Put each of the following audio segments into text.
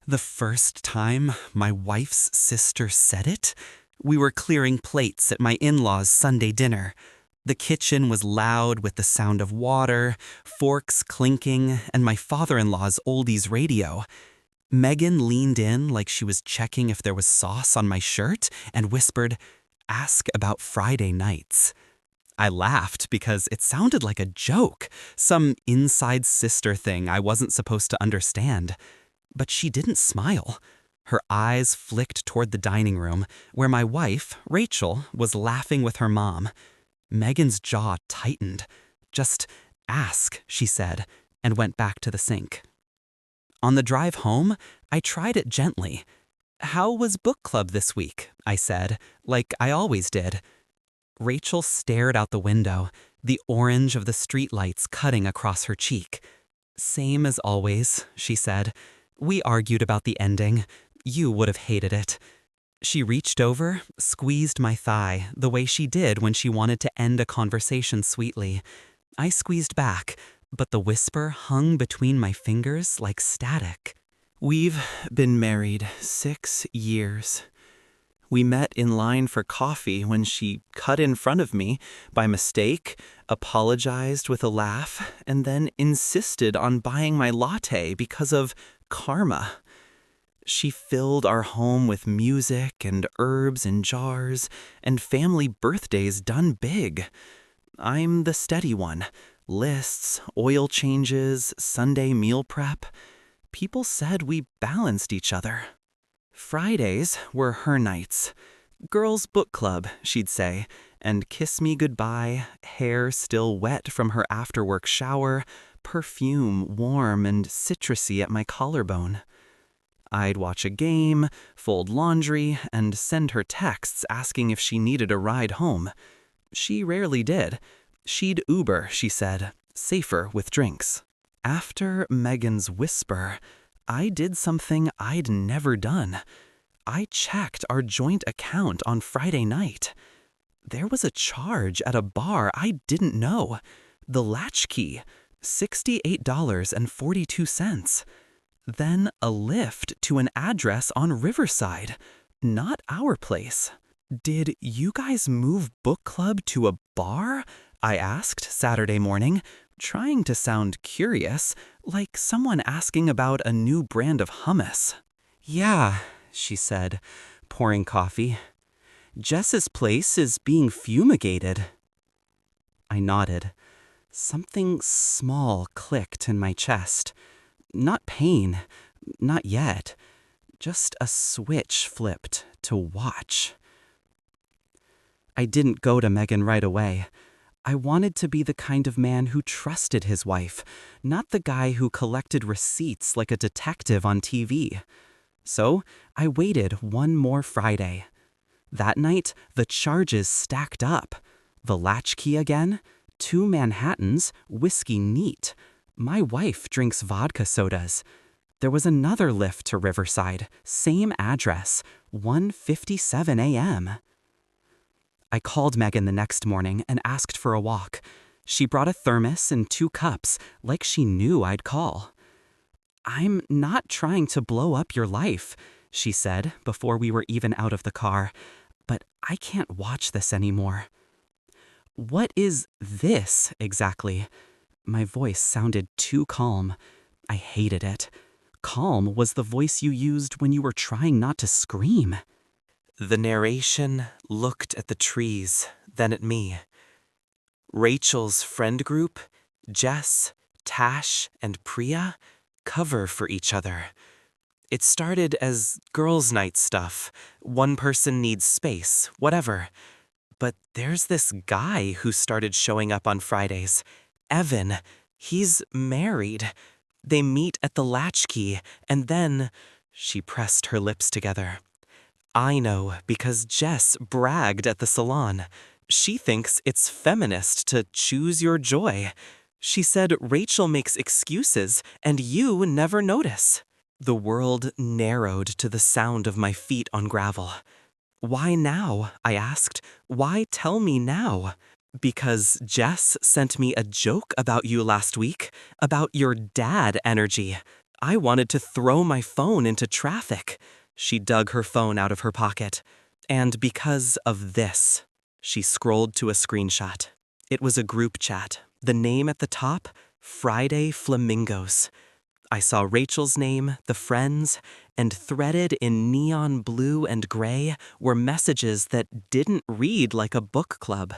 The first time my wife's sister said it, we were clearing plates at my in-laws' Sunday dinner. The kitchen was loud with the sound of water, forks clinking, and my father-in-law's oldies radio. Megan leaned in like she was checking if there was sauce on my shirt and whispered, "Ask about Friday nights." I laughed because it sounded like a joke, some inside sister thing I wasn't supposed to understand. But she didn't smile. Her eyes flicked toward the dining room, where my wife, Rachel, was laughing with her mom. Megan's jaw tightened. "Just ask," she said, and went back to the sink. On the drive home, I tried it gently. "How was book club this week?" I said, like I always did. Rachel stared out the window, the orange of the streetlights cutting across her cheek. "Same as always," she said. "We argued about the ending. You would have hated it." She reached over, squeezed my thigh, the way she did when she wanted to end a conversation sweetly. I squeezed back, but the whisper hung between my fingers like static. "We've been married 6 years. We met in line for coffee when she cut in front of me by mistake, apologized with a laugh, and then insisted on buying my latte because of karma. She filled our home with music and herbs in jars and family birthdays done big. I'm the steady one. Lists, oil changes, Sunday meal prep. People said we balanced each other. Fridays were her nights. Girls' book club, she'd say, and kiss me goodbye, hair still wet from her after-work shower, perfume warm and citrusy at my collarbone. I'd watch a game, fold laundry, and send her texts asking if she needed a ride home. She rarely did. She'd Uber, she said, safer with drinks. After Megan's whisper, I did something I'd never done. I checked our joint account on Friday night. There was a charge at a bar I didn't know. The latchkey, $68.42. Then a lift to an address on Riverside, not our place. "Did you guys move book club to a bar?" I asked Saturday morning, trying to sound curious, like someone asking about a new brand of hummus. "Yeah," she said, pouring coffee. "Jess's place is being fumigated." I nodded. Something small clicked in my chest. Not pain, not yet. Just a switch flipped to watch. I didn't go to Megan right away. I wanted to be the kind of man who trusted his wife, not the guy who collected receipts like a detective on TV. So I waited one more Friday. That night, the charges stacked up. The latchkey again, 2 Manhattans, whiskey neat. My wife drinks vodka sodas. There was another lift to Riverside, same address, 1:57 a.m. I called Megan the next morning and asked for a walk. She brought a thermos and 2 cups, like she knew I'd call. "I'm not trying to blow up your life," she said before we were even out of the car, "but I can't watch this anymore." "What is this exactly?" My voice sounded too calm. I hated it. Calm was the voice you used when you were trying not to scream. The narration looked at the trees, then at me. Rachel's friend group, Jess, Tash, and Priya, cover for each other. It started as girls' night stuff. One person needs space, whatever. But there's this guy who started showing up on Fridays. Evan. He's married. They meet at the latchkey, and then... She pressed her lips together. I know because Jess bragged at the salon. She thinks it's feminist to choose your joy. She said Rachel makes excuses and you never notice. The world narrowed to the sound of my feet on gravel. "Why now?" I asked. "Why tell me now?" "Because Jess sent me a joke about you last week, about your dad energy. I wanted to throw my phone into traffic. She dug her phone out of her pocket. And because of this, she scrolled to a screenshot. It was a group chat. The name at the top, Friday Flamingos. I saw Rachel's name, the friends, and threaded in neon blue and gray were messages that didn't read like a book club.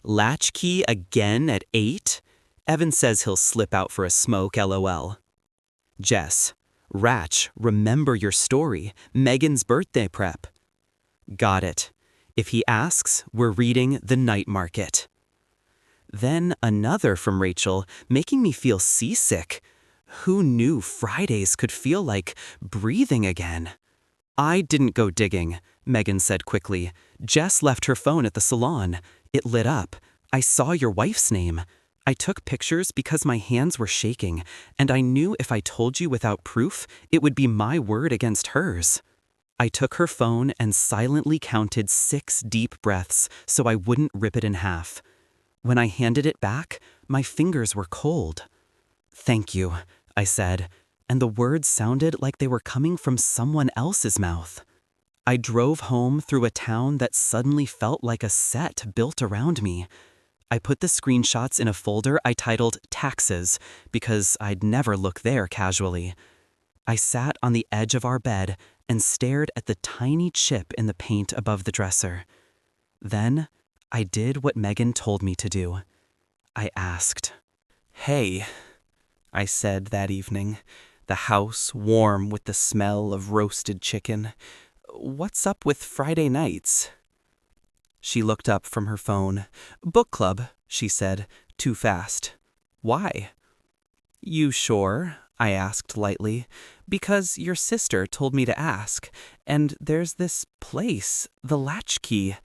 Latchkey again at 8? Evan says he'll slip out for a smoke, LOL. Jess, Ratch, remember your story, Megan's birthday prep. Got it. If he asks, we're reading The Night Market. Then another from Rachel, making me feel seasick. Who knew Fridays could feel like breathing again? I didn't go digging, Megan said quickly. Jess left her phone at the salon. It lit up. I saw your wife's name. I took pictures because my hands were shaking, and I knew if I told you without proof, it would be my word against hers. I took her phone and silently counted 6 deep breaths so I wouldn't rip it in half. When I handed it back, my fingers were cold. Thank you, I said, and the words sounded like they were coming from someone else's mouth. I drove home through a town that suddenly felt like a set built around me. I put the screenshots in a folder I titled Taxes because I'd never look there casually. I sat on the edge of our bed and stared at the tiny chip in the paint above the dresser. Then I did what Megan told me to do. I asked. Hey, I said that evening, the house warm with the smell of roasted chicken. What's up with Friday nights? She looked up from her phone. Book club, she said, too fast. Why? You sure? I asked lightly. Because your sister told me to ask, and there's this place, the Latchkey.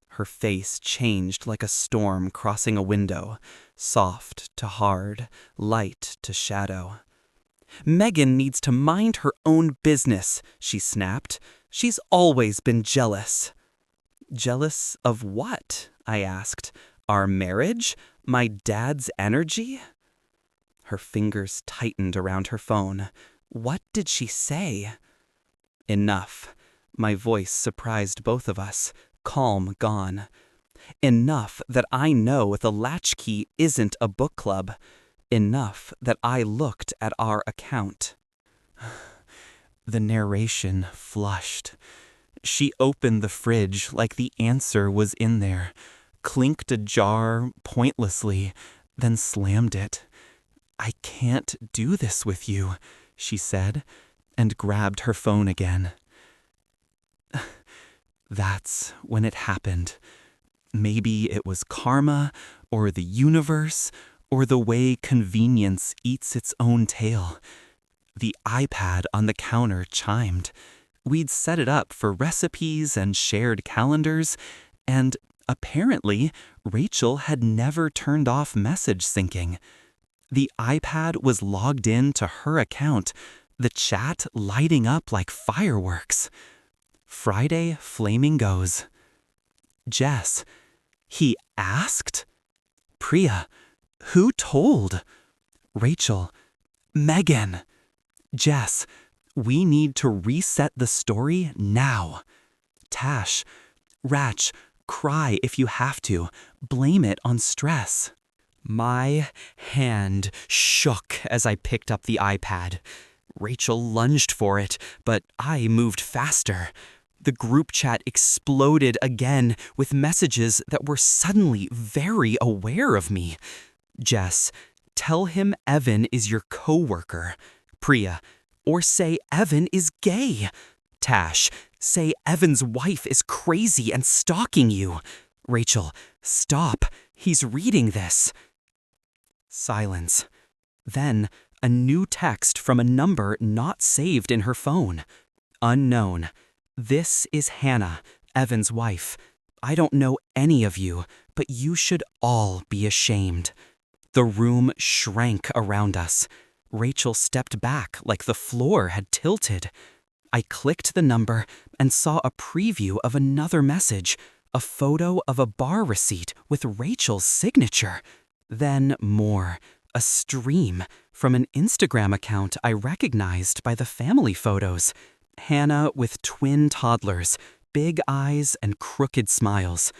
Her face changed like a storm crossing a window, soft to hard, light to shadow. Megan needs to mind her own business, she snapped. She's always been jealous. Jealous of what? I asked. Our marriage? My dad's energy? Her fingers tightened around her phone. What did she say? Enough. My voice surprised both of us. Calm gone. Enough that I know the Latchkey isn't a book club. Enough that I looked at our account. The narration flushed. She opened the fridge like the answer was in there, clinked a jar pointlessly, then slammed it. I can't do this with you, she said, and grabbed her phone again. That's when it happened. Maybe it was karma, or the universe, or the way convenience eats its own tail. The iPad on the counter chimed. We'd set it up for recipes and shared calendars, and apparently Rachel had never turned off message syncing. The iPad was logged in to her account, the chat lighting up like fireworks. Friday Flamingos. Jess, he asked? Priya, who told? Rachel, Megan. Jess, we need to reset the story now. Tash, Ratch, cry if you have to. Blame it on stress. My hand shook as I picked up the iPad. Rachel lunged for it, but I moved faster. The group chat exploded again with messages that were suddenly very aware of me. Jess, tell him Evan is your coworker. Priya, or say Evan is gay. Tash, say Evan's wife is crazy and stalking you. Rachel, stop. He's reading this. Silence. Then, a new text from a number not saved in her phone. Unknown. This is Hannah, Evan's wife. I don't know any of you, but you should all be ashamed. The room shrank around us. Rachel stepped back like the floor had tilted. I clicked the number and saw a preview of another message, a photo of a bar receipt with Rachel's signature. Then more, a stream, from an Instagram account I recognized by the family photos. Hannah with twin toddlers, big eyes and crooked smiles.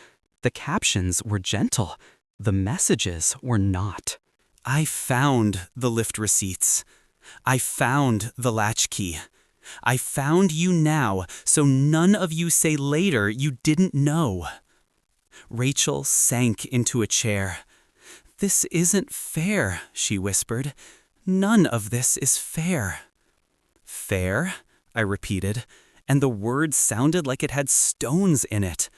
The captions were gentle. The messages were not. I found the lift receipts. I found the latchkey. I found you now, so none of you say later you didn't know. Rachel sank into a chair. "This isn't fair," she whispered. "None of this is fair." "Fair?" I repeated, and the word sounded like it had stones in it.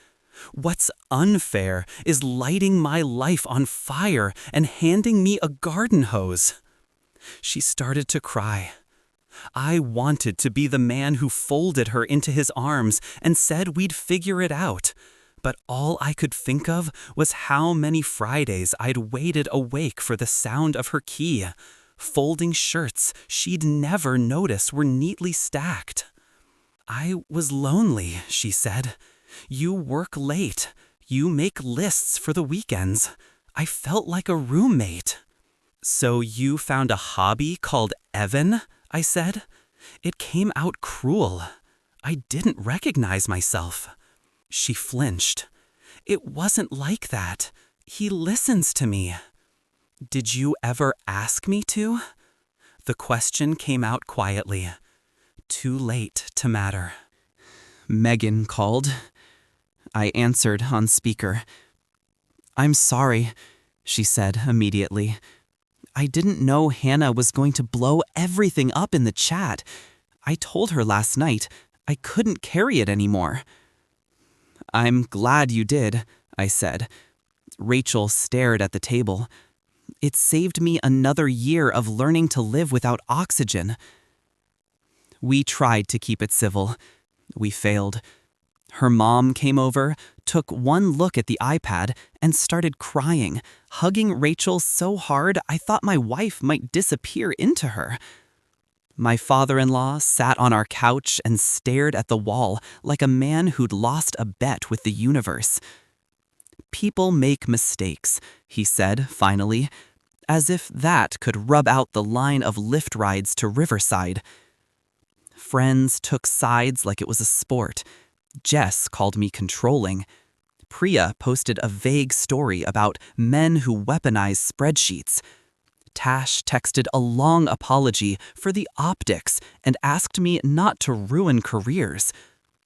"What's unfair is lighting my life on fire and handing me a garden hose." She started to cry. I wanted to be the man who folded her into his arms and said we'd figure it out. But all I could think of was how many Fridays I'd waited awake for the sound of her key, folding shirts she'd never notice were neatly stacked. "I was lonely," she said. "You work late. You make lists for the weekends. I felt like a roommate." "So you found a hobby called Evan?" I said. It came out cruel. I didn't recognize myself. She flinched. "It wasn't like that. He listens to me." "Did you ever ask me to?" The question came out quietly. Too late to matter. Megan called. I answered on speaker. "I'm sorry," she said immediately. "I didn't know Hannah was going to blow everything up in the chat. I told her last night I couldn't carry it anymore." "I'm glad you did," I said. Rachel stared at the table. "It saved me another year of learning to live without oxygen." We tried to keep it civil. We failed. Her mom came over, took one look at the iPad, and started crying, hugging Rachel so hard I thought my wife might disappear into her. My father-in-law sat on our couch and stared at the wall like a man who'd lost a bet with the universe. "People make mistakes," he said finally, as if that could rub out the line of lift rides to Riverside. Friends took sides like it was a sport. Jess called me controlling. Priya posted a vague story about men who weaponize spreadsheets. Tash texted a long apology for the optics and asked me not to ruin careers.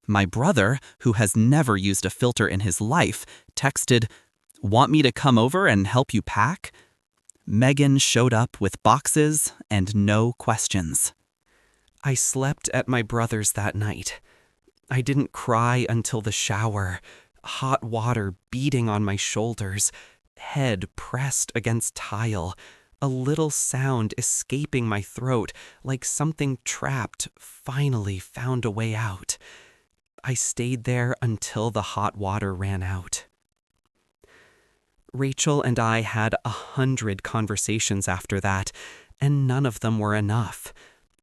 My brother, who has never used a filter in his life, texted, "Want me to come over and help you pack?" Megan showed up with boxes and no questions. I slept at my brother's that night. I didn't cry until the shower, hot water beating on my shoulders, head pressed against tile, a little sound escaping my throat like something trapped finally found a way out. I stayed there until the hot water ran out. Rachel and I had 100 conversations after that, and none of them were enough.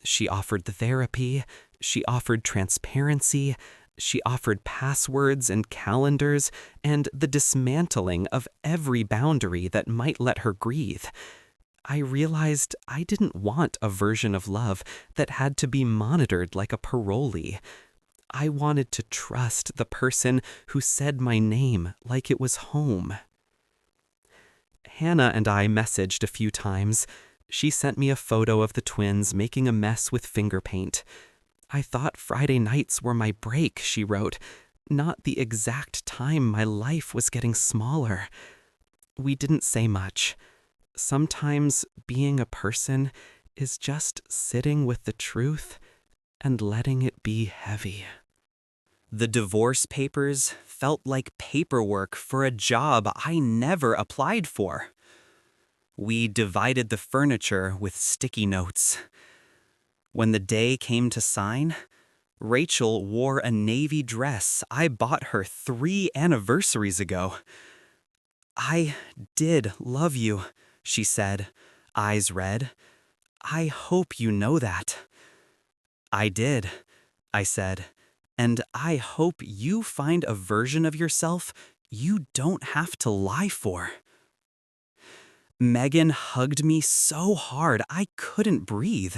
She offered therapy, she offered transparency, she offered passwords and calendars, and the dismantling of every boundary that might let her breathe. I realized I didn't want a version of love that had to be monitored like a parolee. I wanted to trust the person who said my name like it was home. Hannah and I messaged a few times. She sent me a photo of the twins making a mess with finger paint. "I thought Friday nights were my break," she wrote, "not the exact time my life was getting smaller." We didn't say much. Sometimes being a person is just sitting with the truth and letting it be heavy. The divorce papers felt like paperwork for a job I never applied for. We divided the furniture with sticky notes. When the day came to sign, Rachel wore a navy dress I bought her 3 anniversaries ago. "I did love you," she said, eyes red. "I hope you know that." "I did," I said, "and I hope you find a version of yourself you don't have to lie for." Megan hugged me so hard I couldn't breathe.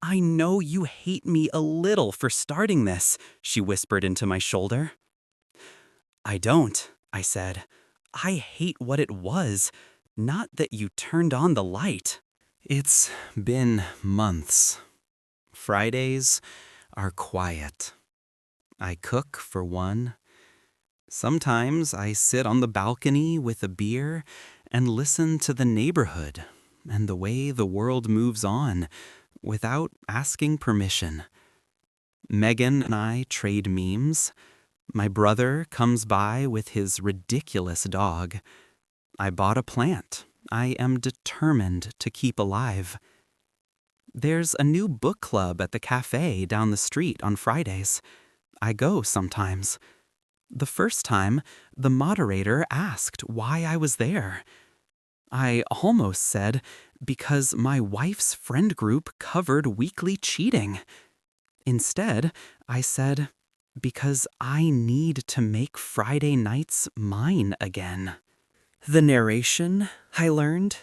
I know you hate me a little for starting this, she whispered into my shoulder. I don't, I said. I hate what it was, not that you turned on the light. It's been months. Fridays are quiet. I cook for one. Sometimes I sit on the balcony with a beer and listen to the neighborhood and the way the world moves on without asking permission. Megan and I trade memes. My brother comes by with his ridiculous dog. I bought a plant I am determined to keep alive. There's a new book club at the cafe down the street on Fridays. I go sometimes. The first time, the moderator asked why I was there. I almost said, because my wife's friend group covered weekly cheating. Instead, I said, because I need to make Friday nights mine again. The narration, I learned,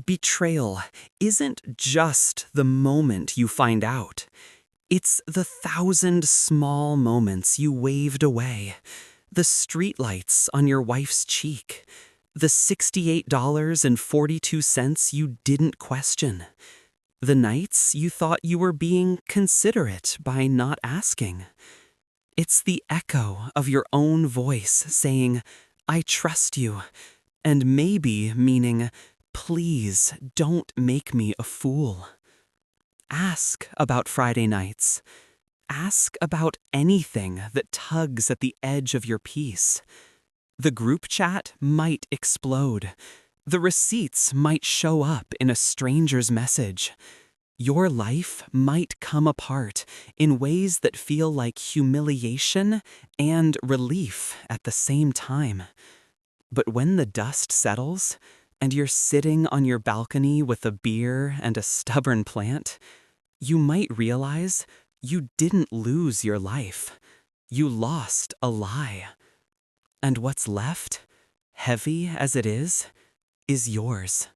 betrayal isn't just the moment you find out. It's the 1,000 small moments you waved away, the streetlights on your wife's cheek, the $68.42 you didn't question, the nights you thought you were being considerate by not asking. It's the echo of your own voice saying, I trust you, and maybe meaning, please don't make me a fool. Ask about Friday nights. Ask about anything that tugs at the edge of your peace. The group chat might explode. The receipts might show up in a stranger's message. Your life might come apart in ways that feel like humiliation and relief at the same time. But when the dust settles, and you're sitting on your balcony with a beer and a stubborn plant, you might realize you didn't lose your life. You lost a lie. And what's left, heavy as it is yours.